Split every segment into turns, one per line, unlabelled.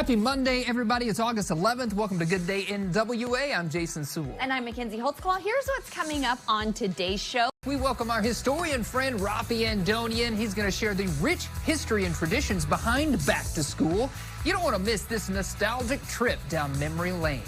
Happy Monday, everybody. It's August 11th. Welcome to Good Day in WA. I'm Jason Sewell.
And I'm Mackenzie Holtzclaw. Here's what's coming up on today's show.
We welcome our historian friend, Raffi Andonian. He's going to share the rich history and traditions behind back to school. You don't want to miss this nostalgic trip down memory lane.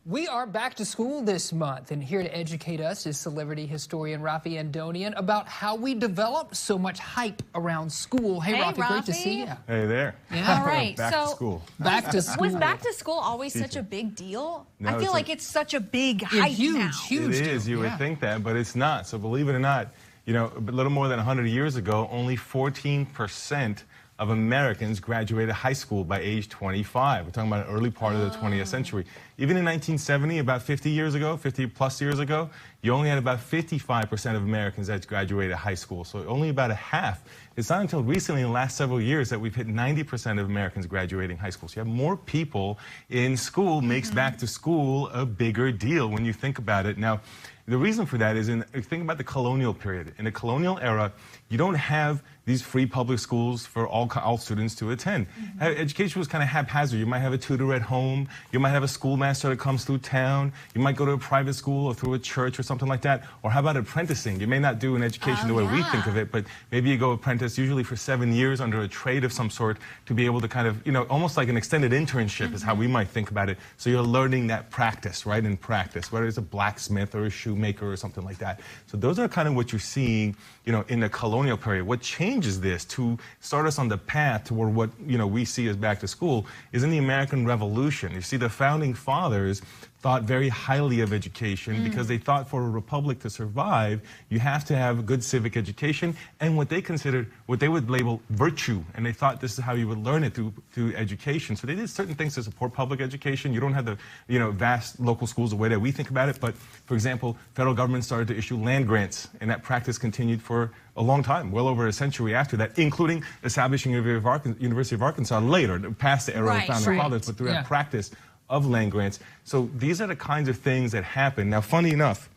We are back to school this month, and here to educate us is celebrity historian Raffi Andonian about how we develop so much hype around school. Hey, Raffi, great to see you.
Hey there.
Yeah.
All right,
back to school.
Back to school.
Was back to school always such a big deal?
No,
I feel like it's such a big hype now.
Huge
It is.
deal.
You would think that, but it's not. So believe it or not, you know, a little more than 100 years ago, only 14% of Americans graduated high school by age 25. We're talking about an early part of the 20th century. Even in 1970, about 50 years ago, 50 plus years ago, you only had about 55% of Americans that graduated high school. So only about a half. It's not until recently, in the last several years, that we've hit 90% of Americans graduating high school. So you have more people in school makes back to school a bigger deal when you think about it. Now, the reason for that is, think about the colonial period. In the colonial era, you don't have these free public schools for all students to attend. Education was kind of haphazard. You might have a tutor at home. You might have a schoolmaster that comes through town. You might go to a private school or through a church or something like that. Or how about apprenticing? You may not do an education the way we think of it, but maybe you go apprentice usually for 7 years under a trade of some sort to be able to kind of, you know, almost like an extended internship is how we might think about it. So you're learning that practice, right, in practice, whether it's a blacksmith or a shoemaker or something like that. So those are kind of what you're seeing, you know, in the colonial period. What changes this to start us on the path toward what, you know, we see as back to school is in the American Revolution. You see, the founding fathers thought very highly of education because they thought for a republic to survive, you have to have a good civic education and what they considered, what they would label virtue. And they thought this is how you would learn it through education. So they did certain things to support public education. You don't have the, you know, vast local schools the way that we think about it. But for example, federal government started to issue land grants, and that practice continued for a long time, well over a century after that, including establishing University of Arkansas later, past the era of the founding fathers, but through that practice of land grants. So these are the kinds of things that happen. Now, funny enough,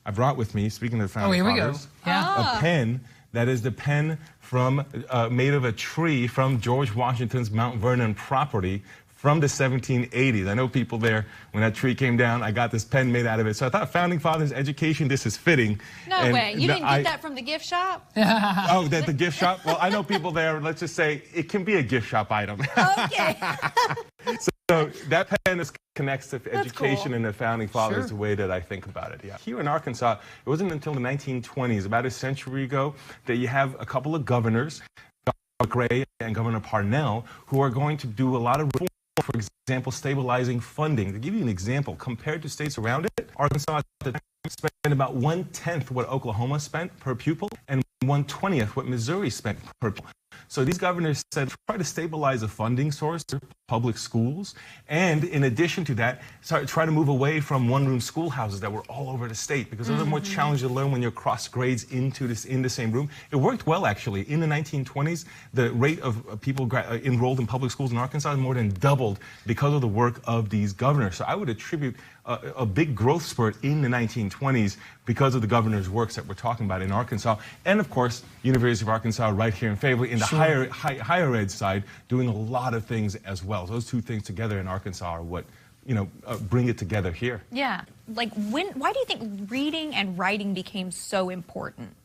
I brought with me, speaking of the founding fathers, a pen that is the pen from made of a tree from George Washington's Mount Vernon property from the 1780s. I know people there, when that tree came down, I got this pen made out of it. So I thought founding fathers education, this is fitting.
No way. You didn't get that from the gift shop?
Oh, the gift shop? Well, I know people there, let's just say, it can be a gift shop item.
Okay.
So that pen connects to education and the founding fathers the way that I think about it. Yeah. Here in Arkansas, it wasn't until the 1920s, about a century ago, that you have a couple of governors, Governor Gray and Governor Parnell, who are going to do a lot of reform. For example, stabilizing funding. To give you an example, compared to states around it, Arkansas at the time spent about 1/10 what Oklahoma spent per pupil and 1/20 what Missouri spent per pupil. So these governors said, try to stabilize a funding source for public schools, and in addition to that, try to move away from one-room schoolhouses that were all over the state, because those are more challenging to learn when you're cross grades in the same room. It worked well, actually. In the 1920s, the rate of people enrolled in public schools in Arkansas more than doubled because of the work of these governors. So I would attribute a big growth spurt in the 1920s because of the governor's works that we're talking about in Arkansas, and of course, University of Arkansas right here in Fayetteville in the higher ed side, doing a lot of things as well. Those two things together in Arkansas are what, you know, bring it together here.
Yeah, like why do you think reading and writing became so important?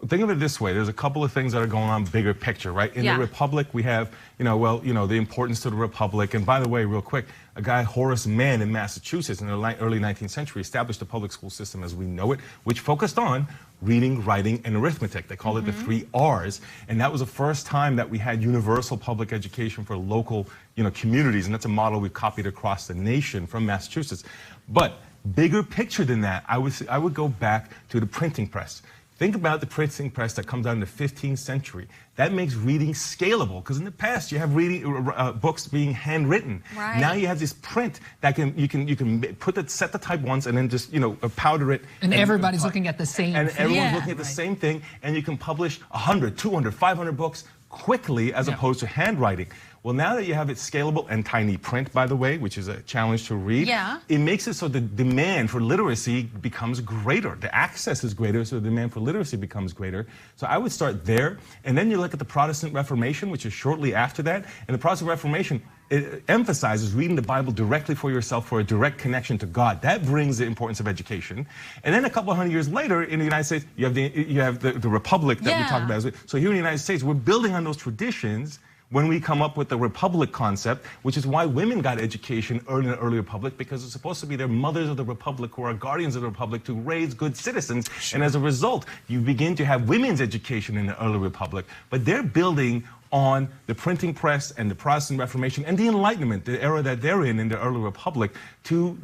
Think of it this way. There's a couple of things that are going on bigger picture, right? In the Republic, we have, the importance to the Republic. And by the way, real quick, a guy, Horace Mann in Massachusetts in the early 19th century established the public school system as we know it, which focused on reading, writing, and arithmetic. They call it the 3 R's. And that was the first time that we had universal public education for local, communities. And that's a model we've copied across the nation from Massachusetts. But bigger picture than that, I would go back to the printing press. Think about the printing press that comes out in the 15th century. That makes reading scalable, because in the past you have reading books being handwritten.
Right.
Now you have this print that you can set the type once and then just powder it.
And everybody's looking at the same thing.
And everyone's looking at the same thing, and you can publish 100, 200, 500 books quickly as opposed to handwriting. Well, now that you have it scalable and tiny print, by the way, which is a challenge to read, it makes it so the demand for literacy becomes greater. The access is greater, so the demand for literacy becomes greater. So I would start there, and then you look at the Protestant Reformation, which is shortly after that, and the Protestant Reformation, it emphasizes reading the Bible directly for yourself for a direct connection to God. That brings the importance of education. And then a couple of hundred years later, in the United States, you have the Republic that we talked about. So here in the United States, we're building on those traditions when we come up with the Republic concept, which is why women got education in the early Republic, because it's supposed to be their mothers of the Republic who are guardians of the Republic to raise good citizens. And as a result, you begin to have women's education in the early Republic. But they're building on the printing press and the Protestant Reformation and the Enlightenment, the era that they're in the early Republic, to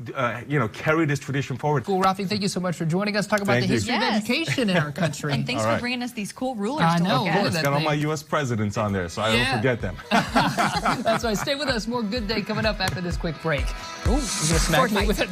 carry this tradition forward.
Cool, Raffi, thank you so much for joining us. Talk about the history of education in our country.
And thanks for bringing us these cool rulers to
look at.
It's got all my U.S. presidents on there, so I don't forget them.
That's right. Stay with us. More Good Day coming up after this quick break. Oh, you're going to smack me with it.